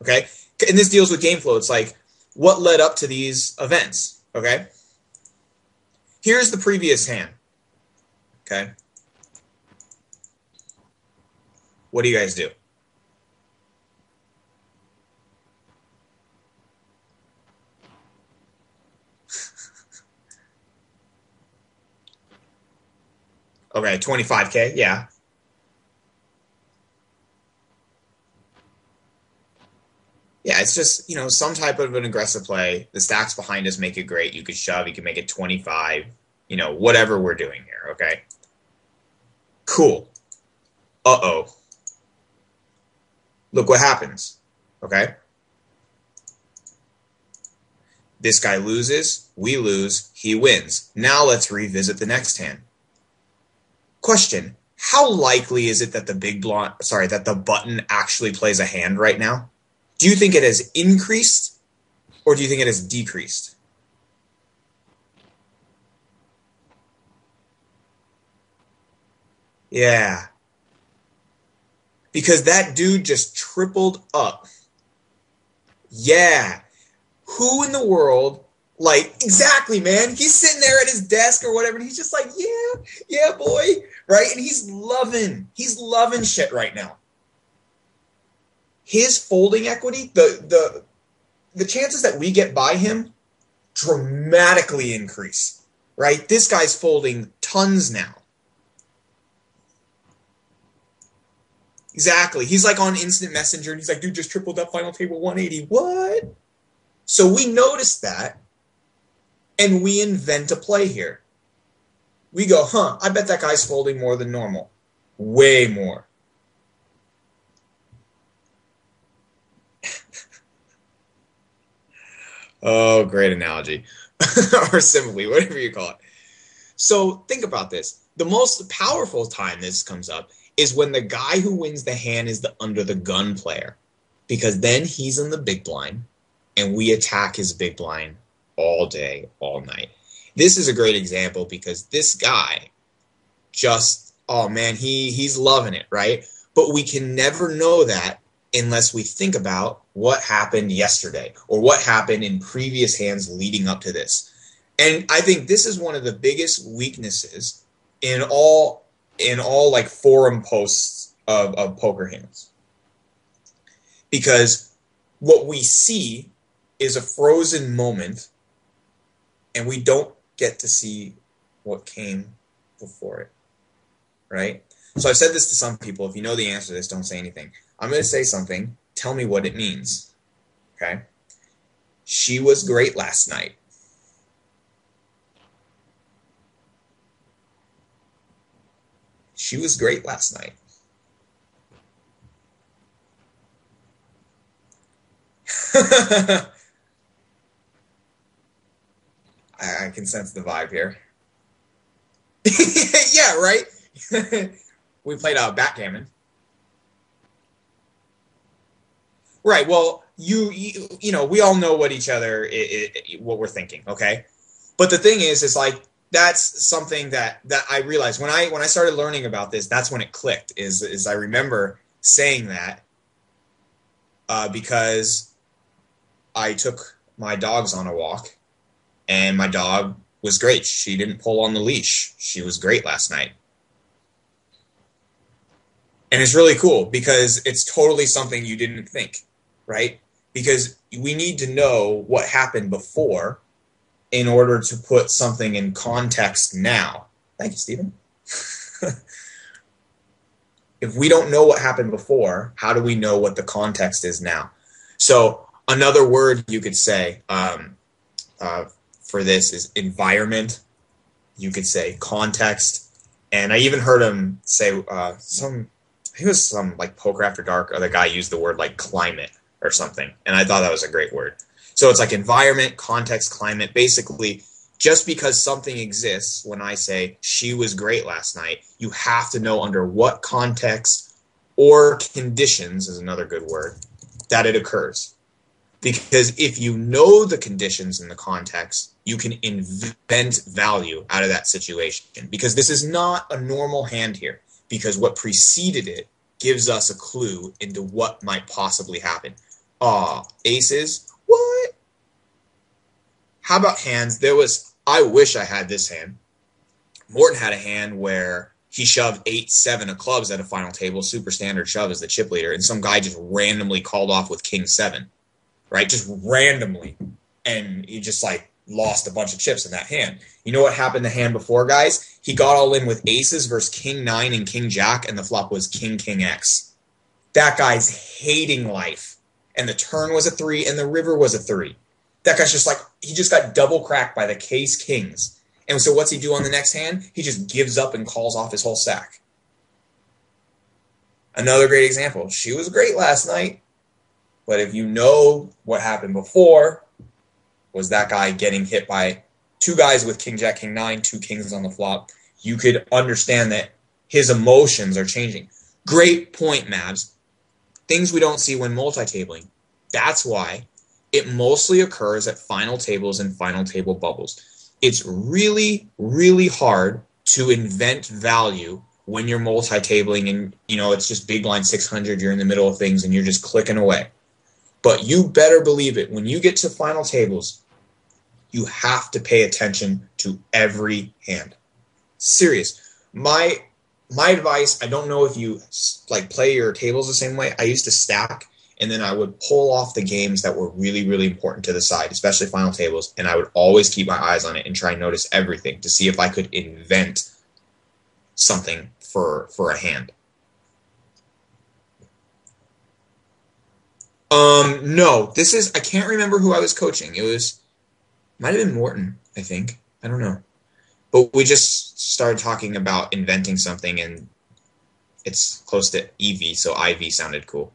Okay, and this deals with game flow. It's like what led up to these events. Okay, here's the previous hand. Okay, what do you guys do? Okay, 25K, yeah. Yeah, it's just, some type of an aggressive play. The stacks behind us make it great. You could shove, you can make it 25, whatever we're doing here, okay? Cool. Uh-oh. Look what happens, okay? This guy loses, we lose, he wins. Now let's revisit the next hand. Question, how likely is it that the button actually plays a hand right now? Do you think it has increased or do you think it has decreased? Yeah. Because that dude just tripled up. Yeah. Who in the world, exactly, man. He's sitting there at his desk or whatever, and he's just like, yeah, boy, right? And he's loving shit right now. His folding equity, the chances that we get by him dramatically increase, right? This guy's folding tons now. Exactly. He's like on instant messenger, and he's like, dude, just tripled up final table 180. What? So we notice that, and we invent a play here. We go, I bet that guy's folding more than normal. Way more. Oh, great analogy. Or simile, whatever you call it. So think about this. The most powerful time this comes up is when the guy who wins the hand is the under the gun player. Because then he's in the big blind, and we attack his big blind all day, all night. This is a great example because this guy just, oh man, he's loving it, right? But we can never know that unless we think about what happened yesterday or what happened in previous hands leading up to this. And I think this is one of the biggest weaknesses in all like forum posts of poker hands. Because what we see is a frozen moment, and we don't get to see what came before it, right? So I've said this to some people. If you know the answer to this, don't say anything. I'm going to say something. Tell me what it means, okay? She was great last night. She was great last night. I can sense the vibe here. Yeah, right? We played backgammon. Right, well, you know, we all know what each other, what we're thinking, okay? But the thing is like, that's something that I realized when I started learning about this, that's when it clicked, is I remember saying that because I took my dogs on a walk, and my dog was great. She didn't pull on the leash. She was great last night. And it's really cool because it's totally something you didn't think, right? Because we need to know what happened before in order to put something in context now. Thank you, Stephen. If we don't know what happened before, how do we know what the context is now? So another word you could say for this is environment. You could say context. And I even heard him say some like Poker After Dark, or the guy used the word like climate or something. And I thought that was a great word. So it's like environment, context, climate. Basically, just because something exists, when I say she was great last night, you have to know under what context or conditions, is another good word, that it occurs. Because if you know the conditions and the context, you can invent value out of that situation. Because this is not a normal hand here. Because what preceded it gives us a clue into what might possibly happen. Aces? What? How about hands? I wish I had this hand. Morton had a hand where he shoved 8-7 of clubs at a final table, super standard shove as the chip leader, and some guy just randomly called off with king 7, right? Just randomly. And he just like, lost a bunch of chips in that hand. You know what happened the hand before, guys? He got all in with aces versus king 9 and king jack, and the flop was king X. That guy's hating life. And the turn was a 3, and the river was a 3. That guy's just like, he just got double cracked by the case kings. And so what's he do on the next hand? He just gives up and calls off his whole stack. Another great example. She was great last night, but if you know what happened before, was that guy getting hit by 2 guys with king jack, king 9, 2 kings on the flop, you could understand that his emotions are changing. Great point, Mavs. Things we don't see when multi-tabling. That's why it mostly occurs at final tables and final table bubbles. It's really, really hard to invent value when you're multi-tabling and, you know, it's just big blind 600, you're in the middle of things and you're just clicking away. But you better believe it, when you get to final tables, you have to pay attention to every hand. Serious. My advice, I don't know if you like play your tables the same way. I used to stack, and then I would pull off the games that were really, really important to the side, especially final tables, and I would always keep my eyes on it and try and notice everything to see if I could invent something for a hand. No, I can't remember who I was coaching. Might have been Morton, I think. I don't know. But we just started talking about inventing something, and it's close to EV, so IV sounded cool.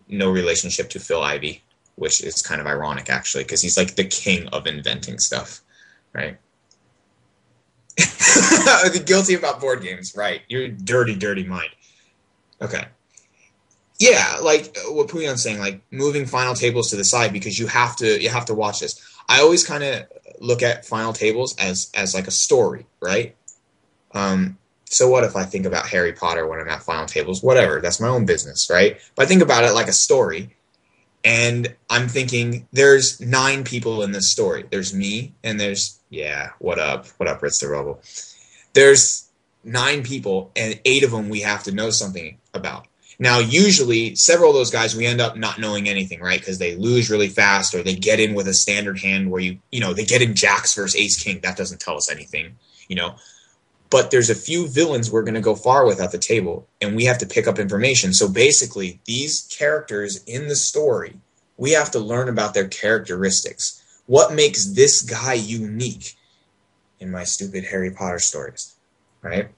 No relationship to Phil Ivey, which is kind of ironic, actually, because he's like the king of inventing stuff, right? Guilty about board games, right? You're dirty, dirty mind. Okay. Yeah, like what Puyan's saying, like moving final tables to the side, because you have to watch this. I always kind of look at final tables as like a story, right? So what if I think about Harry Potter when I'm at final tables? Whatever, that's my own business, right? But I think about it like a story, and I'm thinking there's 9 people in this story. There's me, and there's, yeah, what up, Ritz the Rebel. There's 9 people, and 8 of them we have to know something about. Now, usually, several of those guys, we end up not knowing anything, right? Because they lose really fast, or they get in with a standard hand where they get in jacks versus ace-king. That doesn't tell us anything, But there's a few villains we're going to go far with at the table, and we have to pick up information. So basically, these characters in the story, we have to learn about their characteristics. What makes this guy unique in my stupid Harry Potter stories, right?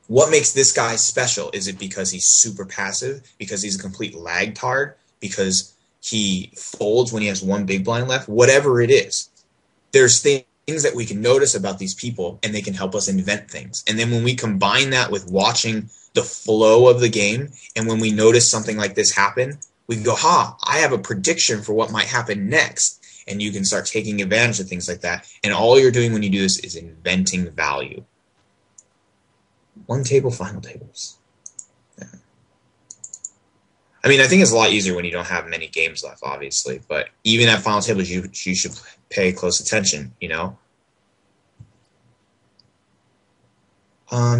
What makes this guy special? Is it because he's super passive? Because he's a complete lagtard? Because he folds when he has 1 big blind left? Whatever it is, there's things that we can notice about these people, and they can help us invent things. And then when we combine that with watching the flow of the game, and when we notice something like this happen, we can go, I have a prediction for what might happen next. And you can start taking advantage of things like that. And all you're doing when you do this is inventing value. 1 table, final tables. Yeah. I mean, I think it's a lot easier when you don't have many games left, obviously. But even at final tables, you should pay close attention, Do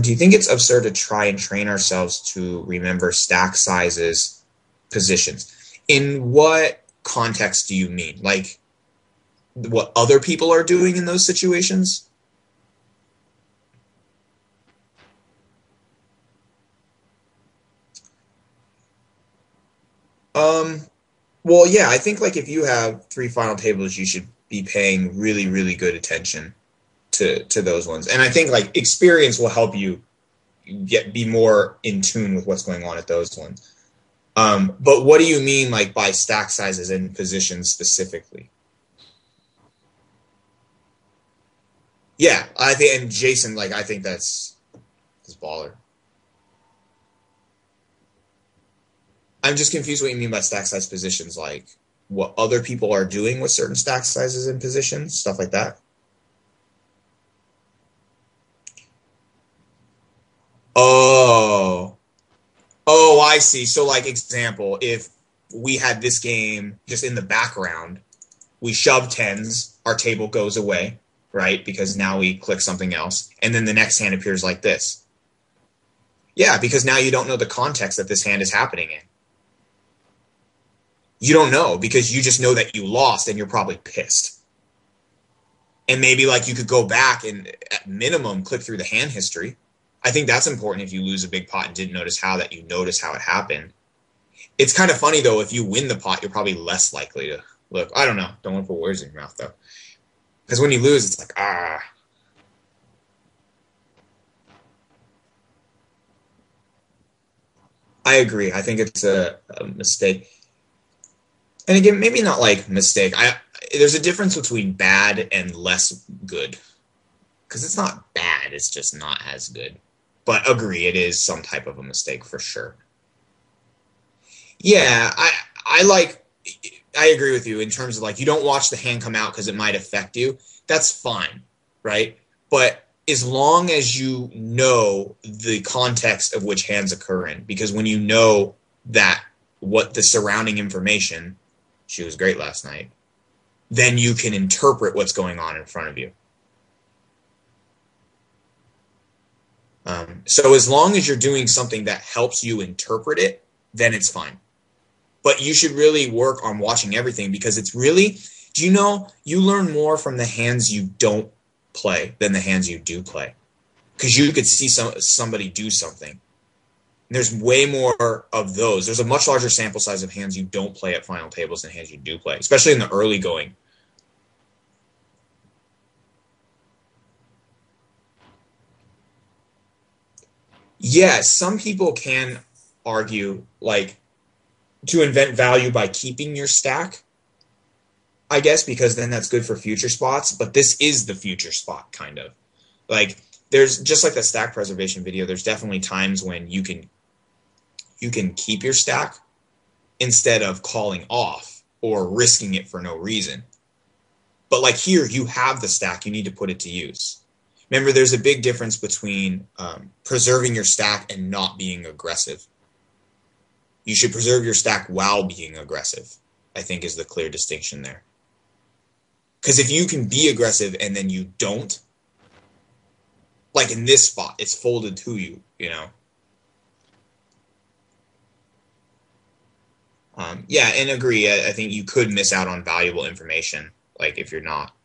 you think it's absurd to try and train ourselves to remember stack sizes, positions? In what context do you mean? Like what other people are doing in those situations? Well, yeah, I think like if you have 3 final tables, you should be paying really, really good attention to those ones. And I think like experience will help you be more in tune with what's going on at those ones. But what do you mean like by stack sizes and positions specifically? Yeah, I think, and Jason, like I think that's baller. I'm just confused what you mean by stack size positions, like what other people are doing with certain stack sizes and positions, stuff like that. Oh, I see. So like example, if we had this game just in the background, we shove 10s, our table goes away, right? Because now we click something else, and then the next hand appears like this. Yeah, because now you don't know the context that this hand is happening in. You don't know because you just know that you lost and you're probably pissed. And maybe like you could go back and at minimum click through the hand history. I think that's important if you lose a big pot and didn't notice how, that you notice how it happened. It's kind of funny though, if you win the pot, you're probably less likely to look. I don't know. Don't want to put words in your mouth though. Because when you lose, it's like, ah. I agree. I think it's a mistake. And again, maybe not like mistake. There's a difference between bad and less good. Because it's not bad, it's just not as good. But agree, it is some type of a mistake for sure. Yeah, I agree with you in terms of like, you don't watch the hand come out because it might affect you. That's fine, right? But as long as you know the context of which hands occur in, because when you know that what the surrounding information, she was great last night, then you can interpret what's going on in front of you. So as long as you're doing something that helps you interpret it, then it's fine. But you should really work on watching everything, because it's really, do you know, you learn more from the hands you don't play than the hands you do play. Because you could see somebody do something. There's way more of those. There's a much larger sample size of hands you don't play at final tables than hands you do play, especially in the early going. Yeah, some people can argue like to invent value by keeping your stack, I guess, because then that's good for future spots. But this is the future spot, kind of. Like, there's just like the stack preservation video, there's definitely times when you can keep your stack instead of calling off or risking it for no reason. But like here, you have the stack, you need to put it to use. Remember, there's a big difference between preserving your stack and not being aggressive. You should preserve your stack while being aggressive, I think, is the clear distinction there. Because if you can be aggressive and then you don't, like in this spot, it's folded to you, you know. Yeah, and agree. I think you could miss out on valuable information, like if you're not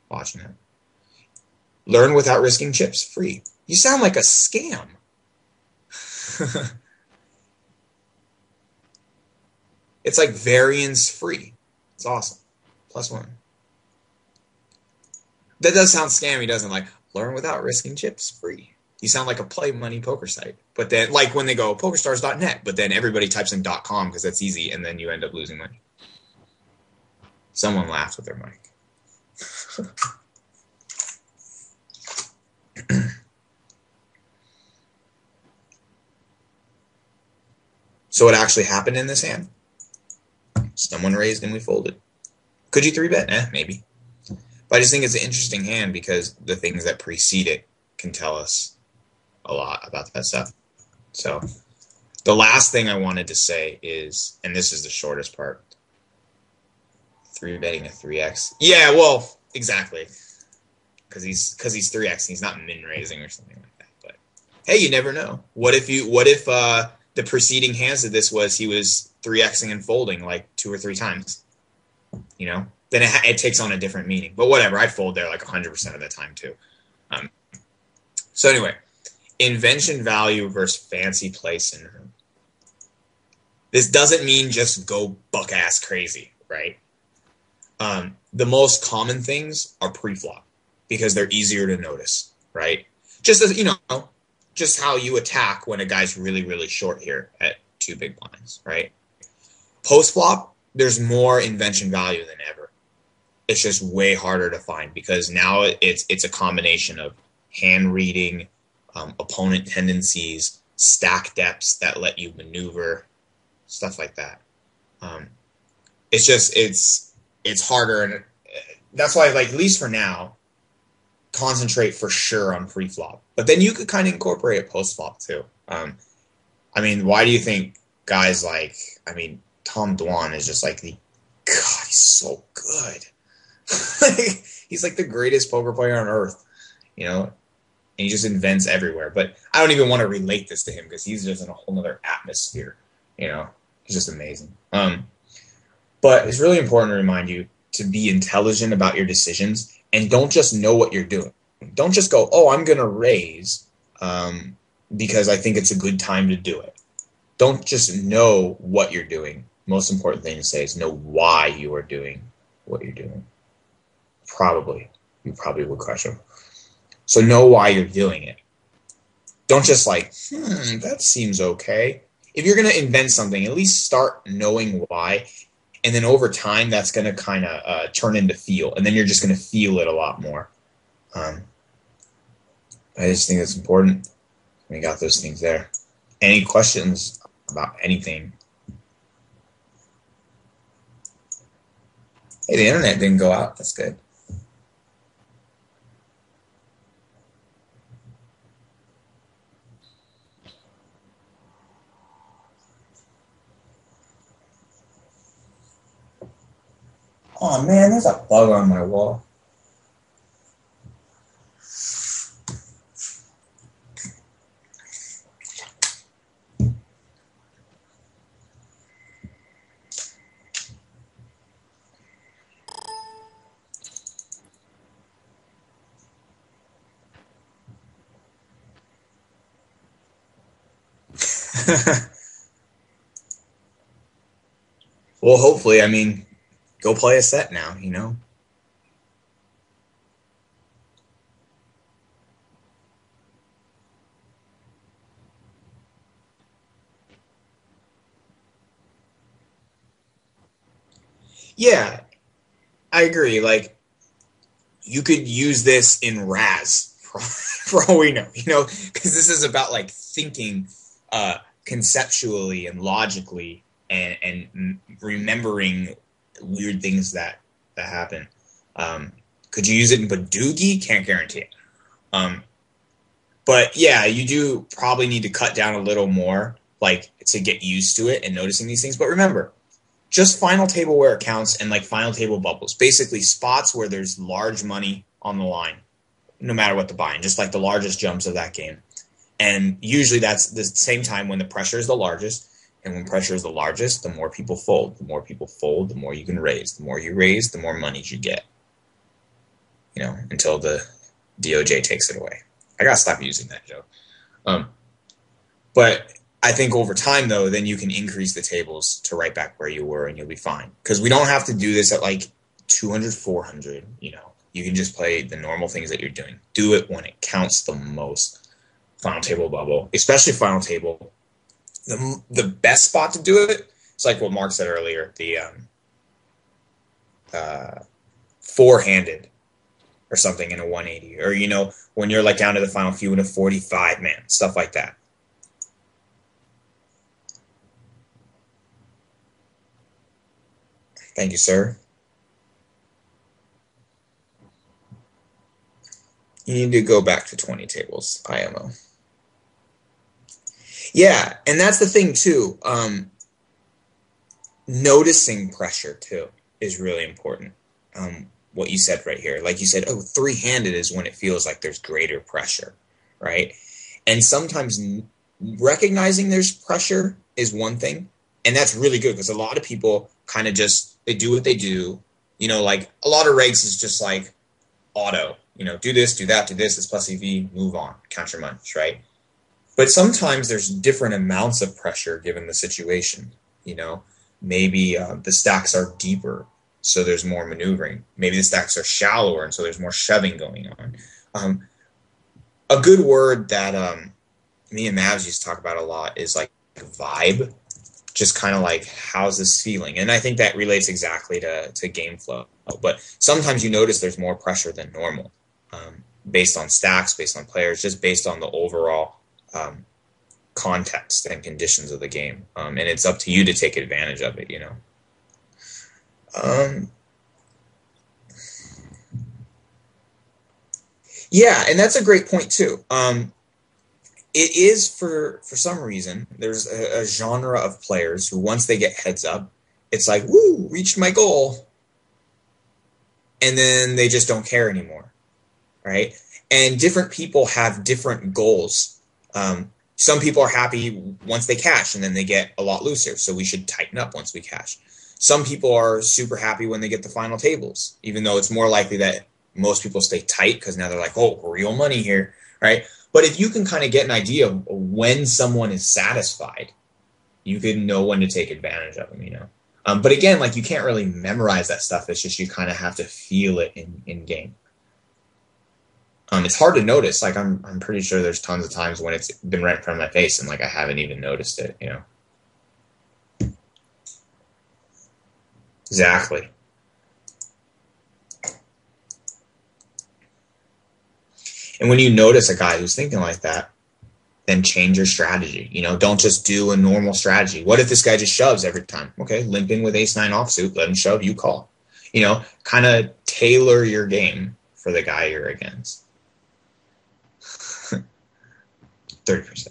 watching it. Learn without risking chips, free. You sound like a scam. It's like variance free. It's awesome. +1. That does sound scammy, doesn't it? Like, learn without risking chips, free. You sound like a play money poker site. But then, like when they go pokerstars.net, but then everybody types in .com because that's easy, and then you end up losing money. Someone laughed with their mic. So what actually happened in this hand? Someone raised and we folded. Could you 3-bet? Maybe. But I just think it's an interesting hand because the things that precede it can tell us a lot about that stuff. So the last thing I wanted to say is, and this is the shortest part, 3-betting a 3x. Yeah, well, exactly. Because he's 3x, he's not min raising or something like that. But hey, you never know. What if the preceding hands of this was he was 3xing and folding like 2 or 3 times? You know, then it takes on a different meaning. But whatever, I'd fold there like 100% of the time too. So anyway, invention value versus fancy play syndrome. This doesn't mean just go buck ass crazy, right? The most common things are pre-flop because they're easier to notice, right? Just as, you know, just how you attack when a guy's really, really short here at 2 big blinds, right? Post-flop, there's more invention value than ever. It's just way harder to find because now it's a combination of hand reading, opponent tendencies, stack depths that let you maneuver, stuff like that. It's harder, and that's why, like, at least for now, concentrate for sure on pre-flop. But then you could kind of incorporate a post-flop too. I mean, why do you think guys like, I mean, Tom Dwan is just like God, he's so good. He's like the greatest poker player on earth, you know, and he just invents everywhere. But I don't even want to relate this to him because he's just in a whole nother atmosphere, you know. He's just amazing. But it's really important to remind you to be intelligent about your decisions and don't just know what you're doing. Don't just go, oh, I'm going to raise because I think it's a good time to do it. Don't just know what you're doing. Most important thing to say is know why you are doing what you're doing. You probably would crush them. So know why you're doing it. Don't just like, that seems okay. If you're going to invent something, at least start knowing why. And then over time, that's going to kind of turn into feel. And then you're just going to feel it a lot more. I just think it's important. We got those things there. Any questions about anything? Hey, the internet didn't go out. That's good. Oh man, there's a bug on my wall. Well, hopefully, I mean, go play a set now, you know? Yeah, I agree. Like, you could use this in RAS for all we know, you know? Because this is about, like, thinking conceptually and logically and remembering weird things that happen. Could you use it in Badoogie? Can't guarantee it. But yeah, you do probably need to cut down a little more, like to get used to it and noticing these things. But remember, just final table where it counts and like final table bubbles, basically spots where there's large money on the line, no matter what the buy-in, just like the largest jumps of that game. And usually that's the same time when the pressure is the largest. And when pressure is the largest, the more people fold. The more people fold, the more you can raise. The more you raise, the more money you get. You know, until the DOJ takes it away. I gotta stop using that joke. But I think over time, though, then you can increase the tables to right back where you were, and you'll be fine. Because we don't have to do this at like 200, 400. You know, you can just play the normal things that you're doing. Do it when it counts the most. Final table bubble, especially final table. The best spot to do it is like what Mark said earlier, the four-handed or something in a 180, or you know, when you're like down to the final few in a 45 man, stuff like that. Thank you, sir. You need to go back to 20 tables, IMO. Yeah, and that's the thing too. Noticing pressure too is really important. What you said right here, like you said, oh, three-handed is when it feels like there's greater pressure, right? And sometimes recognizing there's pressure is one thing, and that's really good because a lot of people kind of just they do what they do. You know, like a lot of regs is just like auto. You know, do this, do that, do this. It's plus EV, move on, count your months, right? But sometimes there's different amounts of pressure given the situation. You know, maybe the stacks are deeper, so there's more maneuvering. Maybe the stacks are shallower, and so there's more shoving going on. A good word that me and Mavs used to talk about a lot is like vibe, just kind of like, how's this feeling? And I think that relates exactly to game flow. But sometimes you notice there's more pressure than normal based on stacks, based on players, just based on the overall context and conditions of the game. And it's up to you to take advantage of it, you know. Yeah, and that's a great point too. It is for some reason, there's a genre of players who once they get heads up, it's like, woo, reached my goal. And then they just don't care anymore, right? And different people have different goals. Some people are happy once they cash and then they get a lot looser, so we should tighten up once we cash. Some people are super happy when they get the final tables, even though it's more likely that most people stay tight because now they're like, oh, real money here, right? But if you can kind of get an idea of when someone is satisfied, you can know when to take advantage of them, you know. But again, like, you can't really memorize that stuff. It's just you kind of have to feel it in game. It's hard to notice. Like, I'm pretty sure there's tons of times when it's been right in front of my face and like I haven't even noticed it, you know. Exactly. And when you notice a guy who's thinking like that, then change your strategy. You know, don't just do a normal strategy. What if this guy just shoves every time? Okay, limp in with ace-9 offsuit, let him shove, you call. You know, kind of tailor your game for the guy you're against. 30%.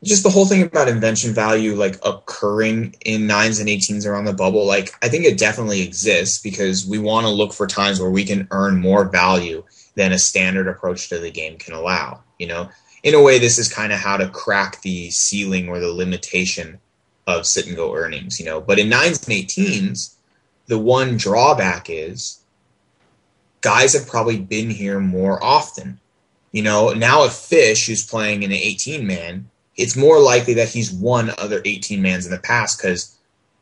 Just the whole thing about invention value, like, occurring in 9s and 18s around the bubble, like, I think it definitely exists because we want to look for times where we can earn more value than a standard approach to the game can allow. You know, in a way, this is kind of how to crack the ceiling or the limitation of sit and go earnings, you know. But in 9s and 18s, the one drawback is guys have probably been here more often. You know, now a fish who's playing in an 18-man, it's more likely that he's won other 18-mans in the past because,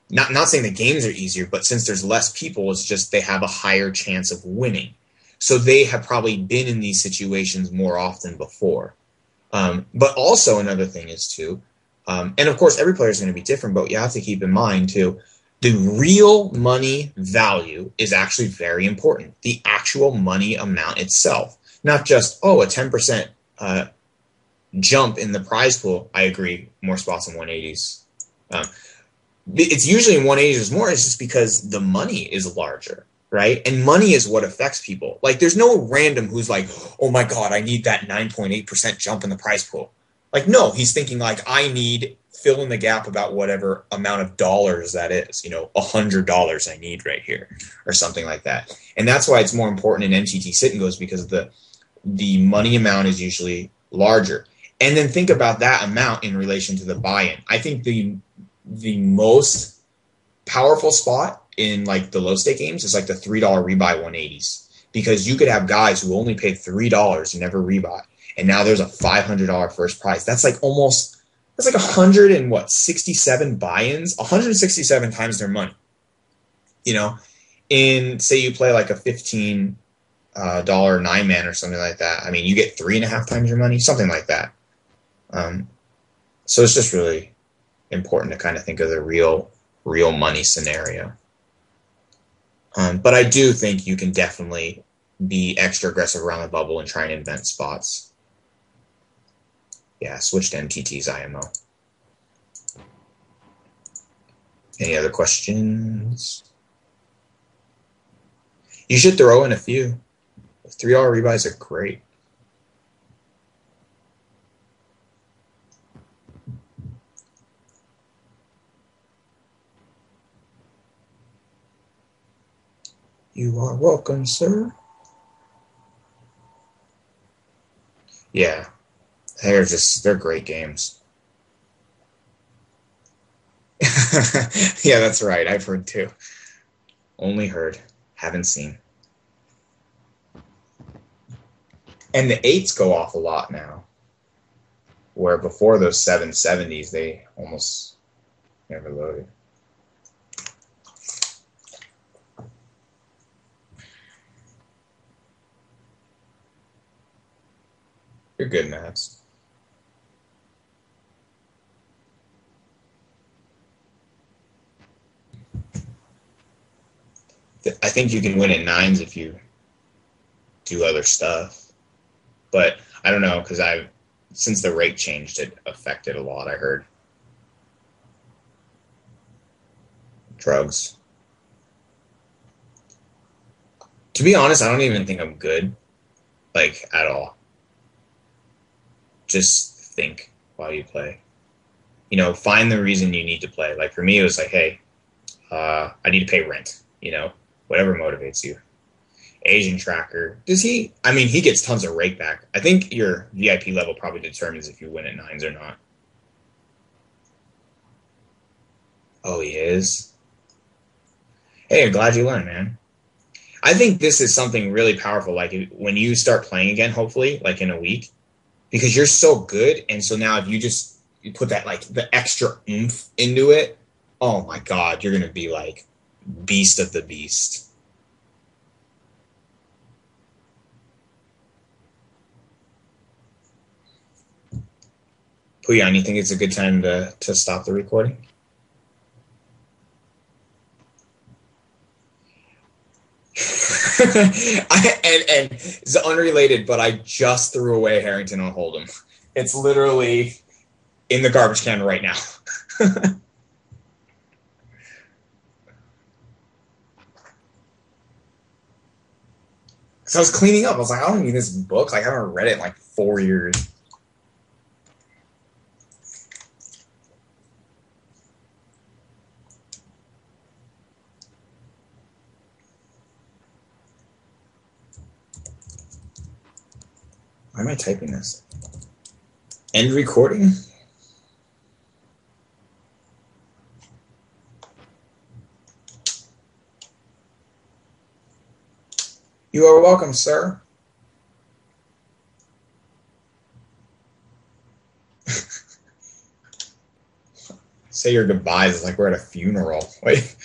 not saying the games are easier, but since there's less people, it's just they have a higher chance of winning. So they have probably been in these situations more often before. But also another thing is too, and of course every player is going to be different, but you have to keep in mind too, the real money value is actually very important. The actual money amount itself, not just, oh, a 10% jump in the prize pool. I agree, more spots in 180s. It's usually in 180s more, it's just because the money is larger, right? And money is what affects people. Like, there's no random who's like, oh my God, I need that 9.8% jump in the prize pool. Like, no, he's thinking like, I need, fill in the gap about whatever amount of dollars that is, you know, $100 I need right here or something like that. And that's why it's more important in MTT sit and goes, because the money amount is usually larger. And then think about that amount in relation to the buy-in. I think the most powerful spot in like the low stake games is like the $3 rebuy 180s, because you could have guys who only paid $3 and never rebuy, and now there's a $500 first prize. That's like 167 buy-ins, 167 times their money. You know, in, say you play like a $15 9-man or something like that. I mean, you get 3.5 times your money, something like that. So it's just really important to kind of think of the real money scenario. But I do think you can definitely be extra aggressive around the bubble and try and invent spots. Yeah, switch to MTT's IMO. Any other questions? You should throw in a few. $3 rebuys are great. You are welcome, sir. Yeah, they're great games. Yeah, that's right. I've heard too. Only heard, haven't seen. And the 8s go off a lot now, where before those 770s, they almost never loaded. You're good, Mads. I think you can win at 9s if you do other stuff. But I don't know, because since the rate changed, it affected a lot, I heard. Drugs. To be honest, I don't even think I'm good, like, at all. Just think while you play. You know, find the reason you need to play. Like, for me, it was like, hey, I need to pay rent, you know, whatever motivates you. Asian tracker, he gets tons of rake back. I think your VIP level probably determines if you win at 9s or not. Oh, he is? Hey, I'm glad you learned, man. I think this is something really powerful. Like when you start playing again, hopefully, like in a week, because you're so good. And so now if you put that like the extra oomph into it, oh my God, you're going to be like beast of the beast. Puyan, you think it's a good time to stop the recording? And it's unrelated, but I just threw away Harrington on Hold'em. It's literally in the garbage can right now. So I was cleaning up. I was like, I don't need this book. Like, I haven't read it in like 4 years. Why am I typing this? End recording? You are welcome, sir. Say your goodbyes. It's like we're at a funeral. Wait.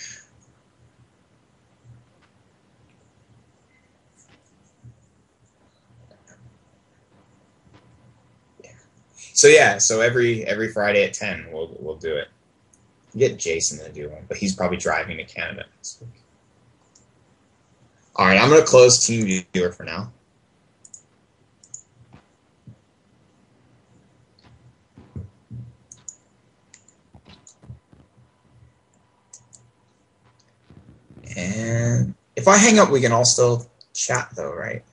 So yeah, so every Friday at 10 we'll do it. Get Jason to do one, but he's probably driving to Canada next week. All right, I'm gonna close Team Viewer for now. And if I hang up, we can all still chat though, right?